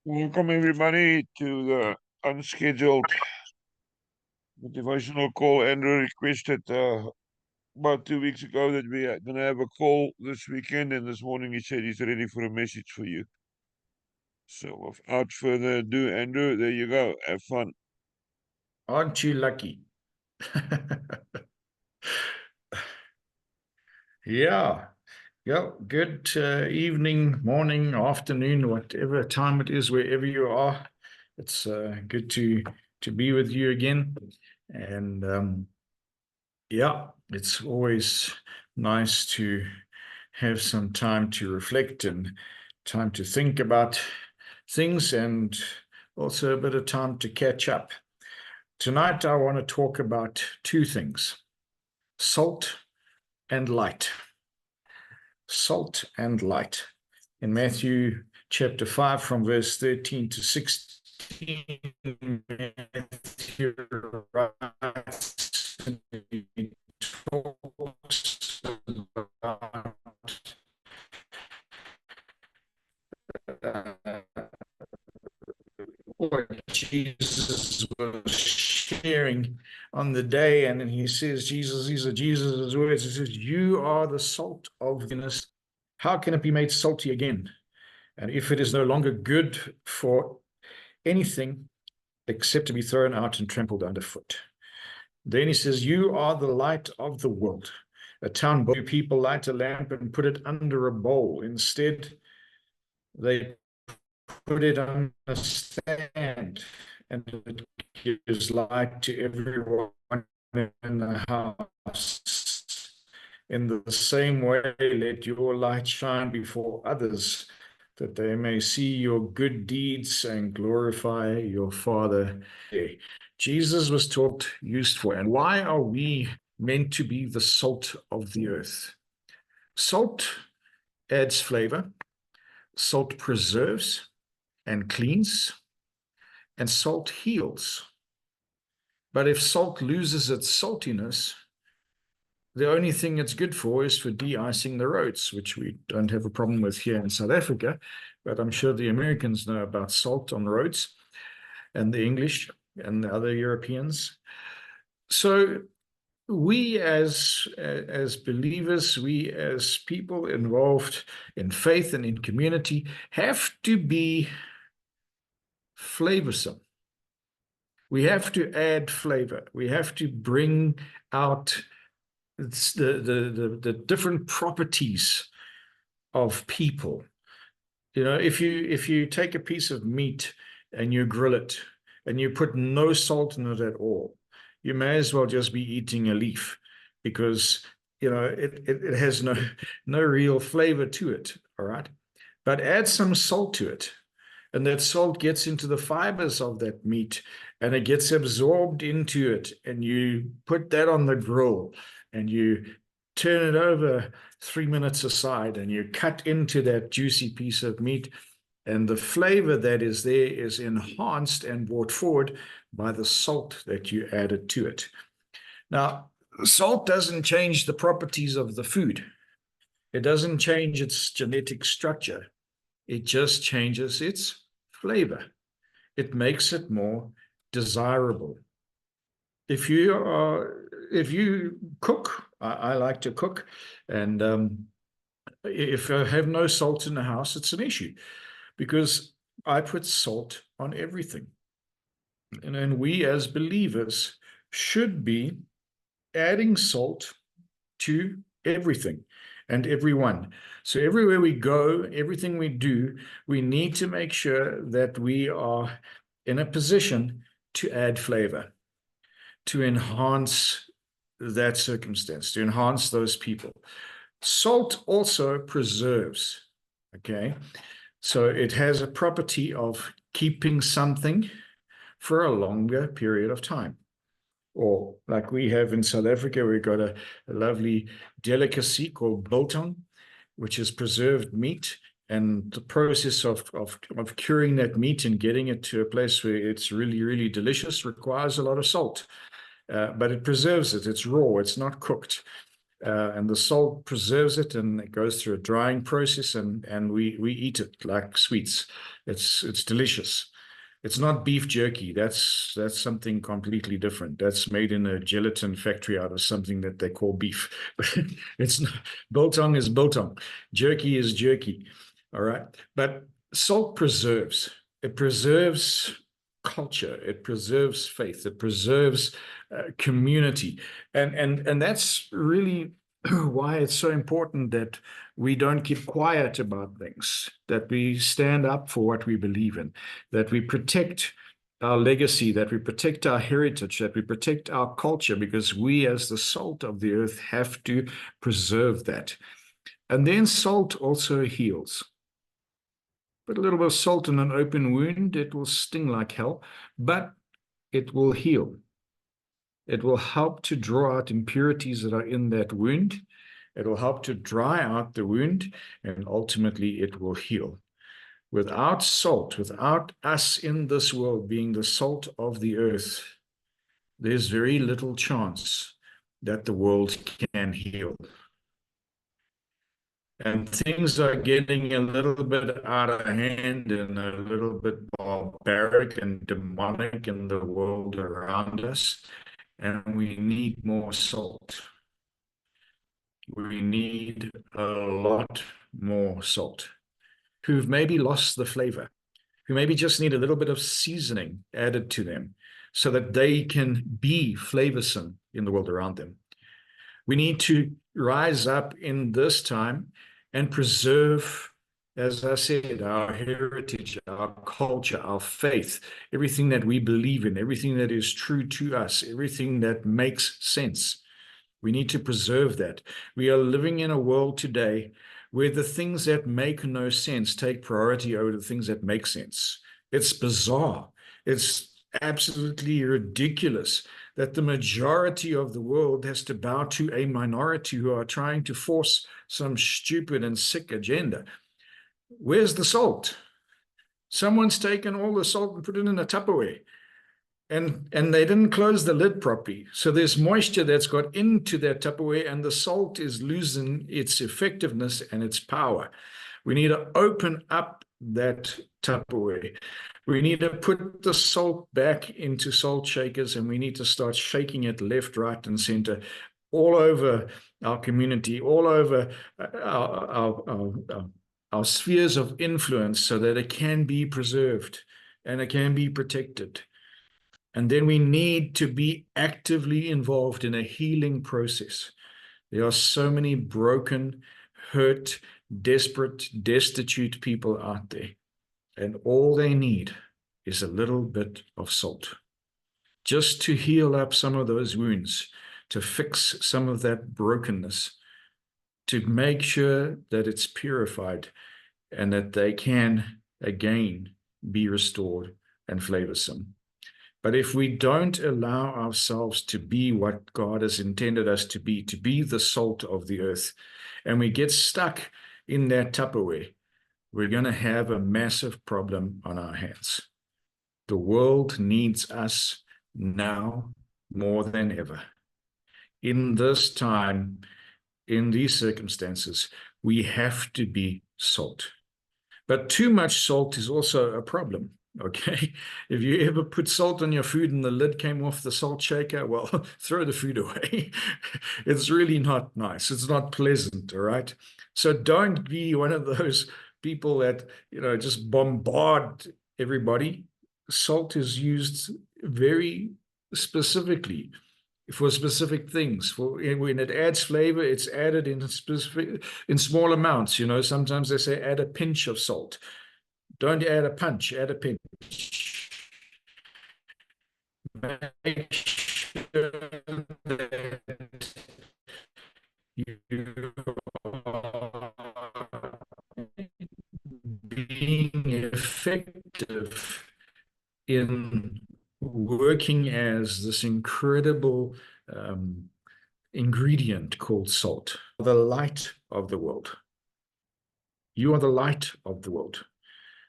Welcome everybody to the unscheduled motivational call. Andrew requested about 2 weeks ago that we are going to have a call this weekend, and this morning he said he's ready for a message for you. So without further ado, Andrew, there you go. Have fun. Aren't you lucky? Yeah. Yeah. Good evening, morning, afternoon, whatever time it is, wherever you are. It's good to be with you again. And yeah, it's always nice to have some time to reflect and time to think about things, and also a bit of time to catch up. Tonight, I want to talk about two things: salt and light. Salt and light. In Matthew chapter 5, from verse 13 to 16, Matthew writes and he talks about what Jesus was sharing on the day, and then he says, these are Jesus' words. He says, "You are the salt of the earth. How can it be made salty again? And if it is no longer good for anything except to be thrown out and trampled underfoot." Then he says, "You are the light of the world. A town where people light a lamp and put it under a bowl. Instead, they put it on a stand, and it gives light to everyone in the house. In the same way, let your light shine before others, that they may see your good deeds and glorify your Father." Jesus was taught, used for. And why are we meant to be the salt of the earth? Salt adds flavor, salt preserves and cleans, and salt heals. But if salt loses its saltiness, the only thing it's good for is for de-icing the roads, which we don't have a problem with here in South Africa, but I'm sure the Americans know about salt on roads, and the English and the other Europeans. So we as believers, we as people involved in faith and in community, have to be flavorsome. We have to add flavor. We have to bring out the different properties of people. You know, if you take a piece of meat and you grill it and you put no salt in it at all, you may as well just be eating a leaf, because you know it has no real flavor to it. All right, but add some salt to it, and that salt gets into the fibers of that meat and it gets absorbed into it, and you put that on the grill and you turn it over 3 minutes aside and you cut into that juicy piece of meat, and the flavor that is there is enhanced and brought forward by the salt that you added to it. Now, salt doesn't change the properties of the food. It doesn't change its genetic structure. It just changes its flavor. It makes it more desirable. If you cook, I like to cook, and if I have no salt in the house, it's an issue, because I put salt on everything. And we as believers should be adding salt to everything and everyone. So everywhere we go, everything we do, we need to make sure that we are in a position to add flavor, to enhance that circumstance, to enhance those people. Salt also preserves, okay? So it has a property of keeping something for a longer period of time. Or like we have in South Africa, we've got a lovely delicacy called biltong, which is preserved meat. And the process of curing that meat and getting it to a place where it's really, really delicious requires a lot of salt. But it preserves it. It's raw. It's not cooked. and the salt preserves it, and it goes through a drying process, and we eat it like sweets. It's delicious. It's not beef jerky. That's something completely different. That's made in a gelatin factory out of something that they call beef. It's not, biltong is biltong. Jerky is jerky. All right. But salt preserves. It preserves culture. It preserves faith. It preserves community. And that's really why it's so important that we don't keep quiet about things, that we stand up for what we believe in, that we protect our legacy, that we protect our heritage, that we protect our culture, because we, as the salt of the earth, have to preserve that. And then salt also heals. Put a little bit of salt in an open wound, it will sting like hell, but it will heal. It will help to draw out impurities that are in that wound. It will help to dry out the wound, and ultimately it will heal. Without salt, without us in this world being the salt of the earth, there's very little chance that the world can heal. And things are getting a little bit out of hand and a little bit barbaric and demonic in the world around us. And we need more salt. We need a lot more salt. Who've maybe lost the flavor, who maybe just need a little bit of seasoning added to them so that they can be flavorsome in the world around them. We need to rise up in this time and preserve, as I said, our heritage, our culture, our faith, everything that we believe in, everything that is true to us, everything that makes sense. We need to preserve that. We are living in a world today where the things that make no sense take priority over the things that make sense. It's bizarre. It's absolutely ridiculous that the majority of the world has to bow to a minority who are trying to force some stupid and sick agenda. Where's the salt? Someone's taken all the salt and put it in a Tupperware. And they didn't close the lid properly. So there's moisture that's got into that Tupperware, and the salt is losing its effectiveness and its power. We need to open up that Tupperware. We need to put the salt back into salt shakers, and we need to start shaking it left, right, and center all over our community, all over our spheres of influence, so that it can be preserved and it can be protected. And then we need to be actively involved in a healing process. There are so many broken, hurt, desperate, destitute people out there. And all they need is a little bit of salt, just to heal up some of those wounds, to fix some of that brokenness, to make sure that it's purified and that they can again be restored and flavorsome. But if we don't allow ourselves to be what God has intended us to be the salt of the earth, and we get stuck in that Tupperware, we're going to have a massive problem on our hands. The world needs us now more than ever. In this time, in these circumstances, we have to be salt. But too much salt is also a problem. Okay, if you ever put salt on your food and the lid came off the salt shaker, well, throw the food away. It's really not nice. It's not pleasant, all right? So don't be one of those people that, just bombard everybody. Salt is used very specifically for specific things. When it adds flavor, it's added in small amounts. Sometimes they say add a pinch of salt. Don't add a punch, add a pinch. Make sure that you are being effective in working as this incredible ingredient called salt, the light of the world. You are the light of the world.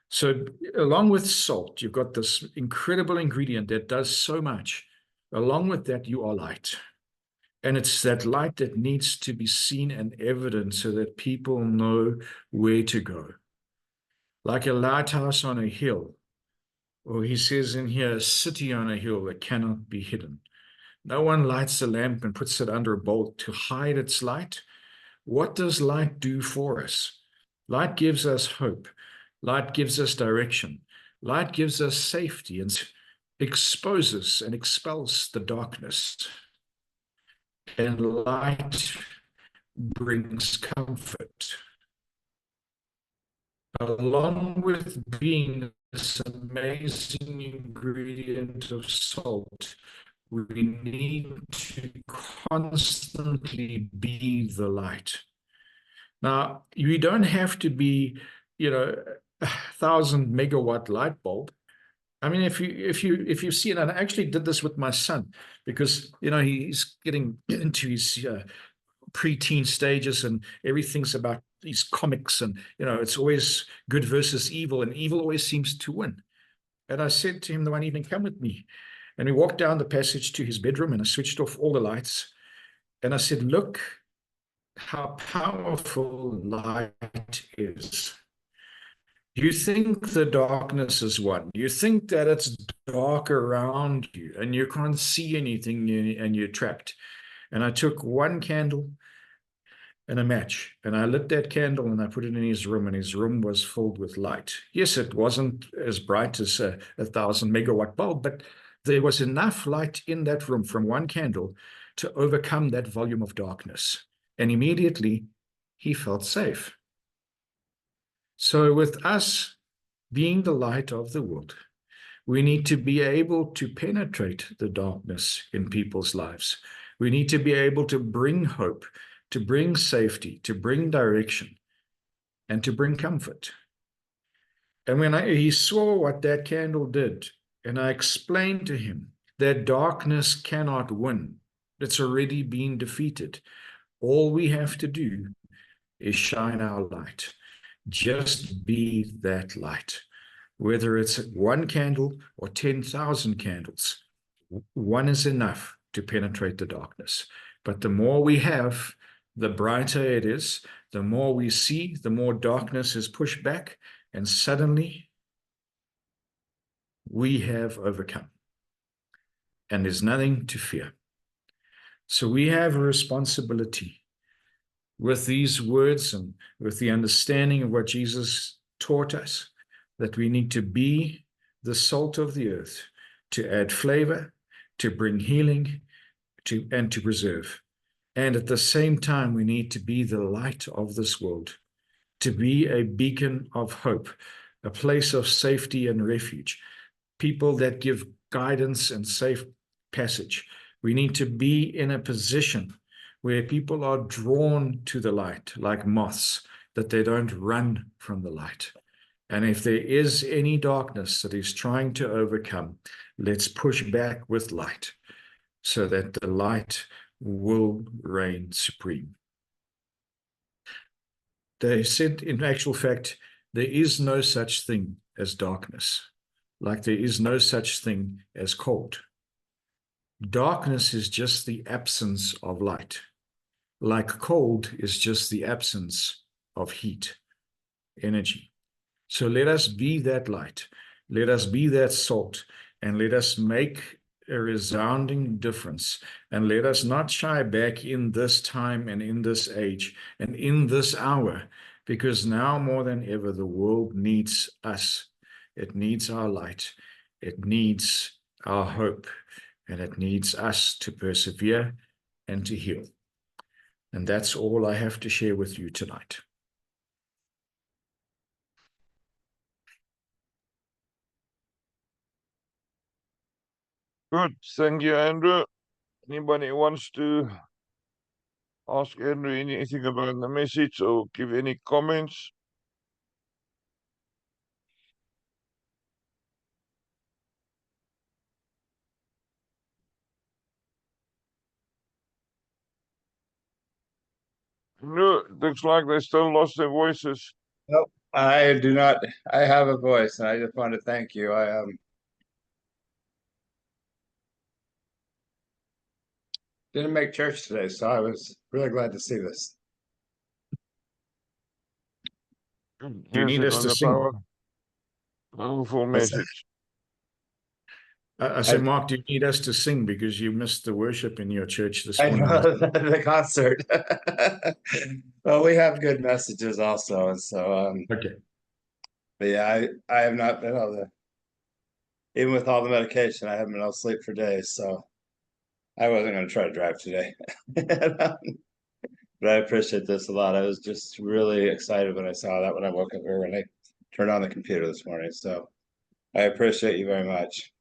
So along with salt, you've got this incredible ingredient that does so much. Along with that, you are light. And it's that light that needs to be seen and evident so that people know where to go. Like a lighthouse on a hill, or he says in here, a city on a hill that cannot be hidden. No one lights a lamp and puts it under a bowl to hide its light. What does light do for us? Light gives us hope. Light gives us direction. Light gives us safety and exposes and expels the darkness. And light brings comfort. Along with being this amazing ingredient of salt, we need to constantly be the light. Now, you don't have to be, you know, 1,000 megawatt light bulb. I mean, if you see it, and I actually did this with my son because he's getting into his preteen stages, and everything's about these comics, and it's always good versus evil, and evil always seems to win. And I said to him the one evening, "Come with me." And we walked down the passage to his bedroom, and I switched off all the lights. And I said, "Look how powerful light is. You think the darkness is won. You think that it's dark around you and you can't see anything and you're trapped." And I took one candle and a match, and I lit that candle and I put it in his room, and his room was filled with light. Yes, it wasn't as bright as a 1,000 megawatt bulb, but there was enough light in that room from one candle to overcome that volume of darkness. And immediately he felt safe. So, with us being the light of the world, we need to be able to penetrate the darkness in people's lives. We need to be able to bring hope, to bring safety, to bring direction, and to bring comfort. And when he saw what that candle did, and I explained to him that darkness cannot win, it's already been defeated. All we have to do is shine our light. Just be that light. Whether it's one candle or 10,000 candles, one is enough to penetrate the darkness. But the more we have, the brighter it is. The more we see, the more darkness is pushed back, and suddenly we have overcome. And there's nothing to fear. So we have a responsibility with these words and with the understanding of what Jesus taught us, that we need to be the salt of the earth, to add flavor, to bring healing, and to preserve. And at the same time, we need to be the light of this world, to be a beacon of hope, a place of safety and refuge, people that give guidance and safe passage. We need to be in a position where people are drawn to the light like moths, that they don't run from the light. And if there is any darkness that is trying to overcome, let's push back with light so that the light will reign supreme. They said, in actual fact, there is no such thing as darkness, like there is no such thing as cold. Darkness is just the absence of light, like cold is just the absence of heat, energy. So let us be that light. Let us be that salt, and let us make a resounding difference. And let us not shy back in this time and in this age and in this hour, because now more than ever, the world needs us. It needs our light. It needs our hope, and it needs us to persevere and to heal. And that's all I have to share with you tonight. Good. Thank you, Andrew. Anybody wants to ask Andrew anything about the message or give any comments? No, looks like they still lost their voices. Nope, I do not. I have a voice, and I just want to thank you. didn't make church today, so I was really glad to see this. Do you need us to sing? Powerful What's that? message. I said, Mark, do you need us to sing because you missed the worship in your church this I morning? know the concert. Well, we have good messages also, and so Okay. but yeah, I have not been able to, even with all the medication, I haven't been able to sleep for days, so I wasn't going to try to drive today. But I appreciate this a lot. I was just really excited when I saw that when I woke up or when I turned on the computer this morning. So I appreciate you very much.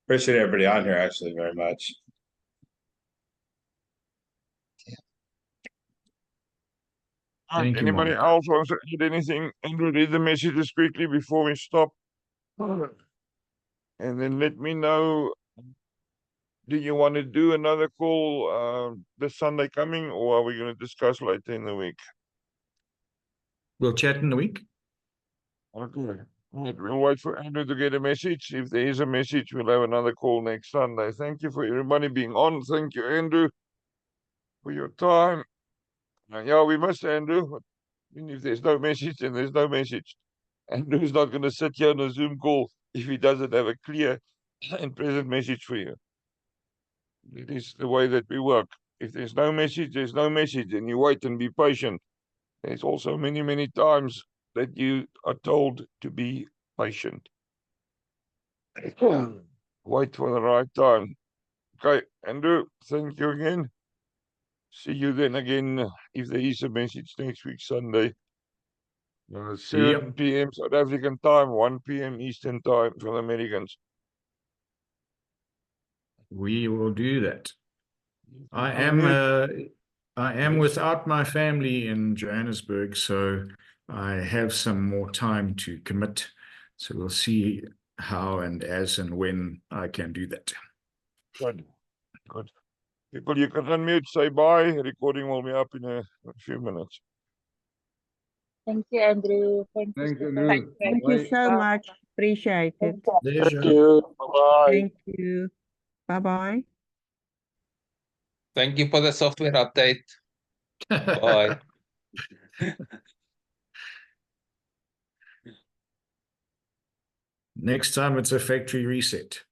Appreciate everybody on here actually very much. Thank you, Anybody Mark. else wants to add anything? Andrew, read the messages quickly before we stop. And then let me know, do you want to do another call this Sunday coming, or are we going to discuss later in the week? We'll chat in the week. Okay. Right, we'll wait for Andrew to get a message. If there is a message, we'll have another call next Sunday. Thank you for everybody being on. Thank you, Andrew, for your time. Yeah, we miss Andrew. But if there's no message, then there's no message. Andrew's not going to sit here on a Zoom call if he doesn't have a clear and present message for you. It is the way that we work. If there's no message, there's no message, and you wait and be patient. There's also many, many times that you are told to be patient. Wait for the right time. Okay, Andrew, thank you again. See you then again if there is a message next week, Sunday. 7 p.m. South African time, 1 p.m. Eastern time for the Americans. We will do that. I am Yes. without my family in Johannesburg, so I have some more time to commit. So we'll see how and as and when I can do that. Good. Good. People, you can unmute, say bye. Recording will be up in a few minutes. Thank you, Andrew. Thank you, Thank you, Stephen. Andrew. Thank Thank you so much. Appreciate it. Pleasure. you. Bye-bye. Thank you. Bye-bye. Thank you for the software update. Bye. Next time it's a factory reset.